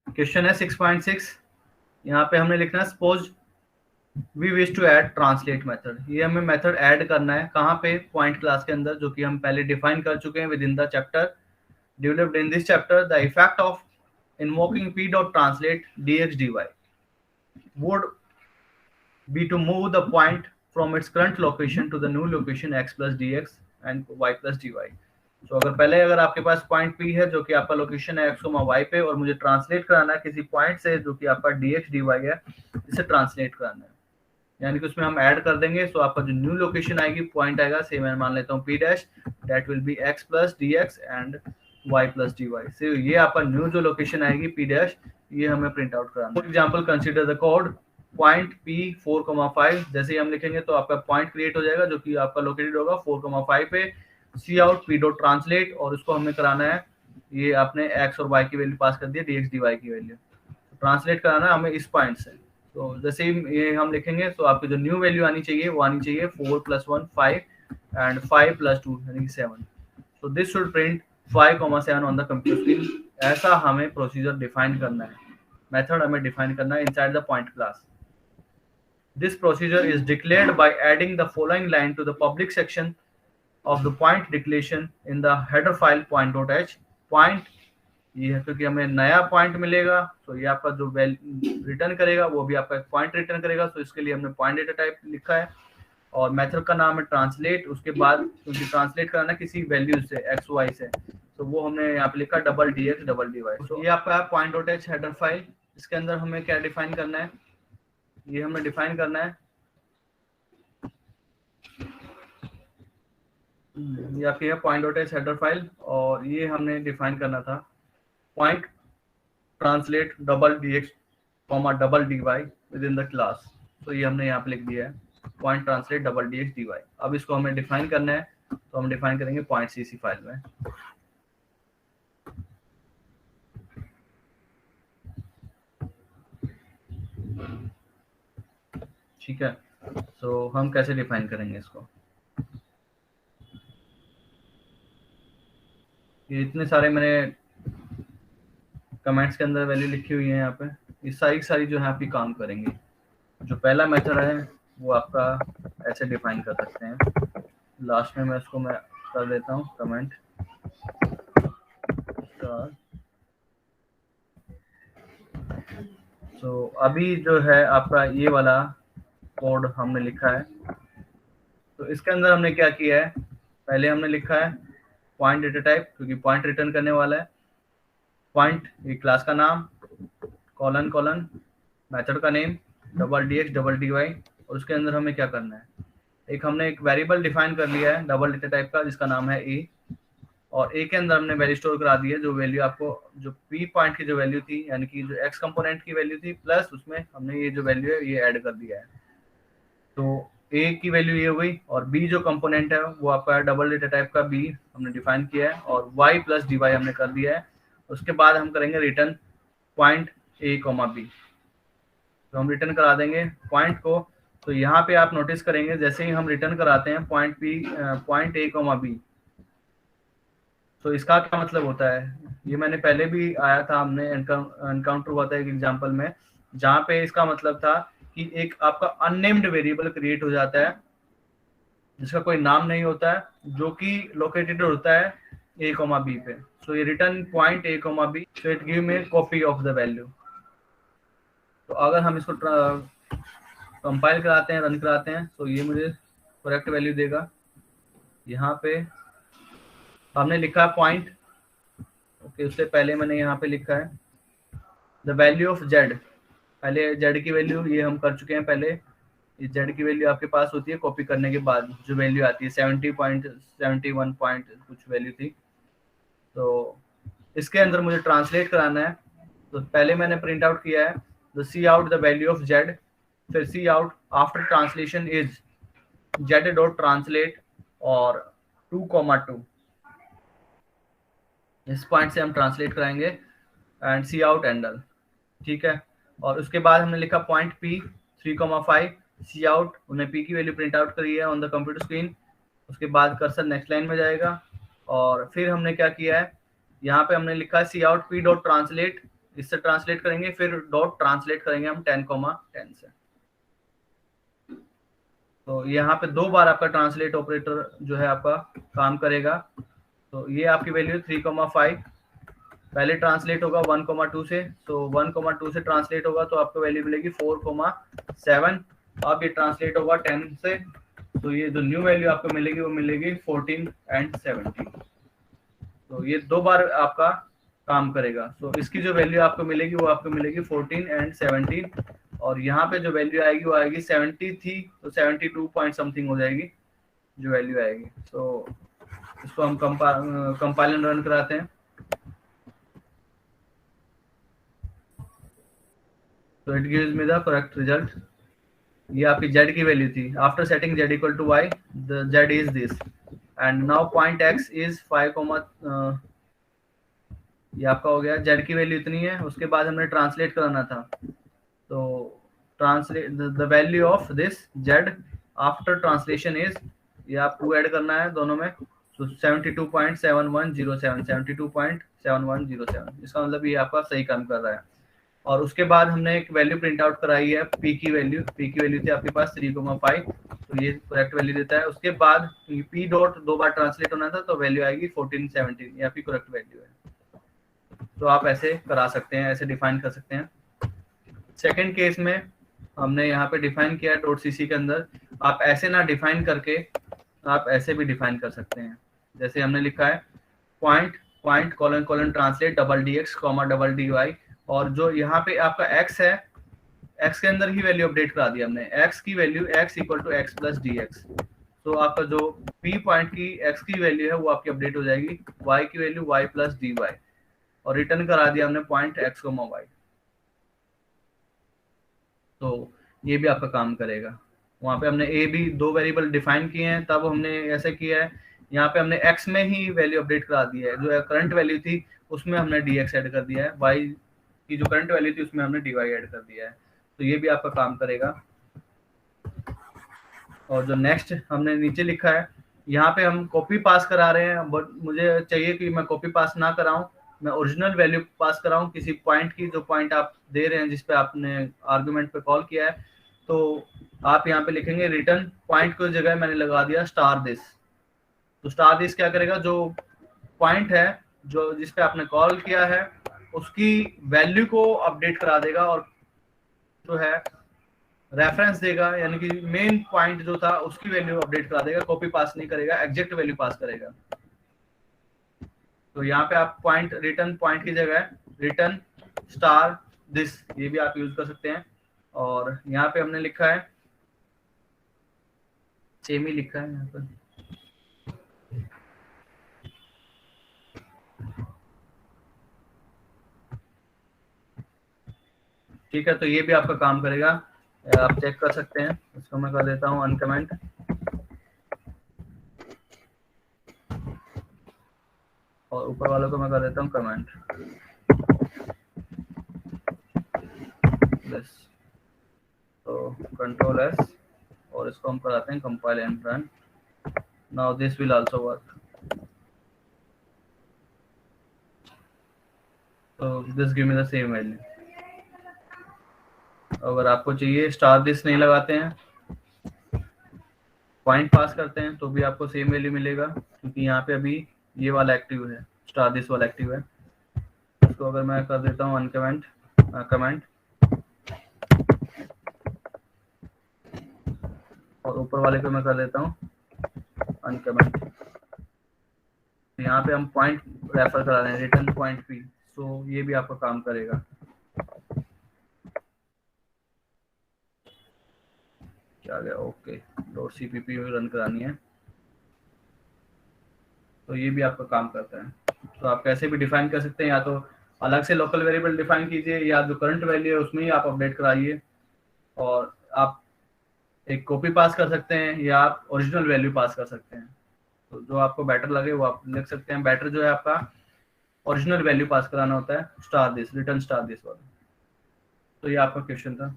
Question है 6.6। यहाँ पे हमने लिखना है suppose we wish to add translate method. ये हमें मेथड ऐड करना है कहाँ पे, पॉइंट क्लास के अंदर, जो कि हम पहले डिफाइन कर चुके हैं with in the chapter developed in this chapter. The effect of invoking p dot translate dx dy would be to move the point from its current location to the new location x plus dx and y plus dy. तो अगर आपके पास point p है जो कि आपका location है x, y पे, और मुझे ट्रांसलेट कराना है किसी पॉइंट से जो कि आपका dx dy है, इसे ट्रांसलेट कराना है, यानी कि उसमें हम ऐड कर देंगे। तो आपका जो न्यू लोकेशन आएगी, पॉइंट आएगा, से मैं मान लेता हूँ p dash, that will be x plus dx and y plus dy। से ये आपका न्यू जो लोकेशन आएगी p डैश, ये हमें प्रिंट आउट कराना है। For example consider the code point p 4,5। जैसे ही हम लिखेंगे तो आपका पॉइंट क्रिएट हो जाएगा जो कि आपका लोकेटेड होगा 4,5 पे। सी आउट p डॉट ट्रांसलेट, और उसको हमें कराना है, ये आपने x और y की वैल्यू पास कर दी है, dx dy की वैल्यू ट्रांसलेट कराना है हमें इस पॉइंट से। तो जैसे ही ये हम लिखेंगे तो आपकी जो न्यू वैल्यू आनी चाहिए वो आनी चाहिए 4 + 1 5 एंड 5 + 2 यानी 7। तो this should print 5,7 on the computer screen. ऐसा हमें प्रोसीजर डिफाइन करना है, मेथड हमें डिफाइन करना है inside the point class. This procedure is declared by adding the following line to the public section of the point declaration in the header file point.h। point ये है क्योंकि हमें नया पॉइंट मिलेगा, तो ये आपका जो रिटर्न करेगा वो भी आपका एक पॉइंट रिटर्न करेगा। तो इसके लिए हमने पॉइंट डेटा टाइप लिखा है, और मेथड का नाम है ट्रांसलेट। उसके बाद क्योंकि ट्रांसलेट कराना किसी वैल्यू से एक्स वाई से, तो वो हमने यहाँ पे लिखा double D X double D Y. तो ये आपका point dot H header file. इसके अंदर हमें क्या डिफाइन करना है, ये हमें डिफाइन करना है, ये आपकी है point dot H header file, और ये हमने डिफाइन करना था point translate double D X comma double D Y within the class. तो ये हमने यहाँ पे लिख दिया है point translate double D X D Y. अब इसको हमें डिफाइन करना है, तो हम डिफाइन करेंगे पॉइंट सी सी फाइल में। ठीक है, तो हम कैसे डिफाइन करेंगे इसको, ये इतने सारे मैंने कमेंट्स के अंदर वैल्यू लिखी हुई है यहाँ पे, ये सारी जो है आपकी काम करेंगे। जो पहला मेथड है वो आपका ऐसे डिफाइन कर सकते हैं, लास्ट में मैं इसको मैं कर देता हूँ कमेंट। तो अभी जो है आपका ये वाला कोड हमने लिखा है, तो इसके अंदर हमने क्या किया है, पहले हमने लिखा है पॉइंट डेटा टाइप क्योंकि पॉइंट रिटर्न करने वाला है, पॉइंट ये क्लास का नाम, कॉलन कॉलन मेथड का name double D X double D Y, और उसके अंदर हमें क्या करना है, एक हमने एक वेरिएबल डिफाइन कर लिया है डबल डेटा टाइप का जिसका नाम है ए, और ए के अंदर हमने वैल्यू स्टोर करा दी है जो वैल्यू आपको जो पी पॉइंट की जो वैल्यू थी यानी कि जो एक्स कंपोनेंट की वैल्यू थी, प्लस उसमें हमने ये जो वैल्यू है ये ऐड कर दिया है। तो ए की वैल्यू ये हुई, और बी जो कंपोनेंट है वो आपका डबल डेटा टाइप का बी हमने डिफाइन किया है, और वाई प्लस डी वाई हमने कर दिया है। उसके बाद हम करेंगे return point A comma B, तो हम रिटर्न करा देंगे पॉइंट को। तो यहाँ पे आप नोटिस करेंगे जैसे ही हम रिटर्न कराते हैं point P point A comma B, तो इसका क्या मतलब होता है, ये मैंने पहले भी आया था, हमने एनकाउंटर हुआ था एक एग्जांपल में, जहाँ पे इसका मतलब था कि एक आपका अननेम्ड वेरिएबल क्रिएट हो जाता है जिसका कोई नाम नहीं होता है, जो कि लोकेटेड होता है ए कॉमा बी पे। सो ये return point A comma B, so it give me copy of the value. तो अगर हम इसको कंपाइल कराते हैं, रन कराते हैं, तो ये मुझे करेक्ट वैल्यू देगा। यहाँ पे हमने लिखा पॉइंट, ओके, उससे पहले मैंने यहाँ पे लिखा है द वैल्यू ऑफ जेड। पहले जेड की वैल्यू ये हम कर चुके हैं पहले, ये जेड की वैल्यू आपके पास होती है कॉपी करने के बाद जो वैल्यू आती है 70.71 पॉइंट कुछ वैल्यू थी। तो इसके अंदर मुझे ट्रांसलेट कराना है, तो पहले मैंने प्रिंट आउट किया है the cout the value of Z, फिर cout after translation is Z dot translate और 2,2 इस पॉइंट से हम ट्रांसलेट कराएंगे एंड सी आउट एंडल। ठीक है, और उसके बाद हमने लिखा पॉइंट पी 3,5 सी आउट, उन्हें पी की वैल्यू प्रिंट आउट करी है ऑन द कंप्यूटर स्क्रीन। उसके बाद कर्सर नेक्स्ट लाइन में जाएगा, और फिर हमने क्या किया है, यहाँ पे हमने लिखा है सी आउट पी डॉट ट्रांसलेट इससे ट्रांसलेट करेंगे, फिर डॉट ट्रांसलेट करेंगे हम 10,10 से। तो यहाँ पे 2 बार आपका ट्रांसलेट ऑपरेटर जो है आपका काम करेगा। तो ये आपकी वैल्यू 3,5 पहले ट्रांसलेट होगा 1,2 से, तो 1,2 से ट्रांसलेट होगा तो आपको वैल्यू मिलेगी 4,7। अब ये ट्रांसलेट होगा 10 से, तो ये जो न्यू वैल्यू आपको मिलेगी वो मिलेगी 14 एंड 17। तो ये 2 बार आपका काम करेगा। तो इसकी जो वैल्यू आपको मिलेगी वो आपको मिलेगी 14 एंड 17, और यहाँ पे जो वैल्यू आएगी वो आएगी 70 थी तो 72 पॉइंट समथिंग हो जाएगी जो वैल्यू आएगी। तो इसको हम कंपाइल एंड रन कराते हैं। तो it gives me the correct result. ये आपकी z की वैल्यू थी। After setting z equal to y, the z is this and now point x is 5, ये आपका हो गया। z की वैल्यू इतनी है, उसके बाद हमने ट्रांसलेट कराना था, तो translate the value of this z after translation is, ये आपको ऐड करना है दोनों में, तो 72.7107, 72.7107। इसका मतलब ये आपका सही काम कर रहा है। और उसके बाद हमने एक वैल्यू प्रिंट आउट कराई है p की वैल्यू थी आपके पास 3,5, तो ये करेक्ट वैल्यू देता है। उसके बाद p डॉट 2 बार ट्रांसलेट होना था तो वैल्यू आएगी 14, 17, ये आपकी करेक्ट वैल्यू है। तो आप ऐसे करा सकते हैं, ऐसे डिफाइन कर सकते हैं। सेकंड केस में हमने यहाँ पे डिफाइन किया डॉट cc के अंदर, आप ऐसे ना डिफाइन करके आप ऐसे भी डिफाइन कर सकते हैं। जैसे हमने लिखा है point colon colon translate $dx, $dy, और जो यहाँ पे आपका x है, x के अंदर ही वैल्यू अपडेट करा दी हमने। x की value x equal to x plus dx, तो आपका जो p पॉइंट की x की वैल्यू है वो आपकी अपडेट हो जाएगी, y की वैल्यू y प्लस dy, और रिटर्न करा दिया हमने पॉइंट x, y। तो ये भी आपका काम करेगा। वहाँ पे हमने a b 2 वेरिएबल डिफाइन किए हैं, तब हमने ऐसे किया है। यहाँ पे हमने x में ही वैल्यू अपडेट करा दी है, जो करंट वैल्यू थी उसमें हमने dx ऐड कर दिया है, y की जो करंट वैल्यू थी उसमें हमने dy ऐड कर दिया है। तो ये भी आपका काम करेगा। और जो नेक्स्ट हमने नीचे लिखा है, यहाँ पे हम कॉपी पास करा रहे हैं, बट मुझे चाहिए कि मैं कॉपी पास ना कराऊं, मैं ओरिजिनल वैल्यू पास कराऊं किसी पॉइंट की, जो पॉइंट आप दे रहे हैं जिस पे आपने आर्गुमेंट पे कॉल किया है। तो आप यहाँ पे लिखेंगे रिटर्न पॉइंट की जगह मैंने लगा दिया स्टार दिस। तो स्टार दिस क्या करेगा, जो पॉइंट है जो जिस पे आपने कॉल किया है उसकी वैल्यू को अपडेट करा देगा, और जो है रेफरेंस देगा, यानी कि मेन पॉइंट जो था उसकी वैल्यू अपडेट करा देगा। कॉपी पास नहीं करेगा, एग्जैक्ट वैल्यू पास करेगा। तो यहाँ पे आप पॉइंट रिटर्न पॉइंट की जगह रिटर्न स्टार दिस, ये भी आप यूज कर सकते हैं। और यहाँ पे हमने लिखा है सेम ही लिखा है यहाँ पर, ठीक है। तो ये भी आपका काम करेगा, आप चेक कर सकते हैं। इसको मैं कर देता हूँ अनकमेंट, और ऊपर वालों को मैं कर देता हूँ कमेंट। तो कंट्रोल एस, और इसको हम कराते हैं compile and run. Now this will also work. तो this give me the same value. अगर आपको चाहिए स्टार दिस नहीं लगाते हैं, पॉइंट पास करते हैं, तो भी आपको सेम वैल्यू मिलेगा, क्योंकि यहाँ पे अभी ये वाला एक्टिव है, स्टार दिस वाला एक्टिव है। इसको अगर मैं कर देता हूँ अनकमेंट कमेंट, और ऊपर वाले को मैं कर देता हूँ अनकमेंट। यहाँ पे हम पॉइंट रेफर करा रहे हैं, रिटर्न पॉइंट पी, तो ये भी आपका काम करेगा। क्या गया, ओके, डॉट cpp रन करानी है, तो ये भी आपका काम करता है। तो आप कैसे भी डिफाइन कर सकते हैं, या तो अलग से लोकल वेरिएबल डिफाइन कीजिए, या जो करंट वैल्यू है उसमें ही आप अपडेट कराइए, और आप एक कॉपी पास कर सकते हैं या आप ओरिजिनल वैल्यू पास कर सकते हैं। तो जो आपको बेटर लगे वो आप लिख सकते हैं। बेटर जो है आपका ओरिजिनल वैल्यू पास कराना होता है, star this, return star this वाला। तो ये आपका क्वेश्चन था।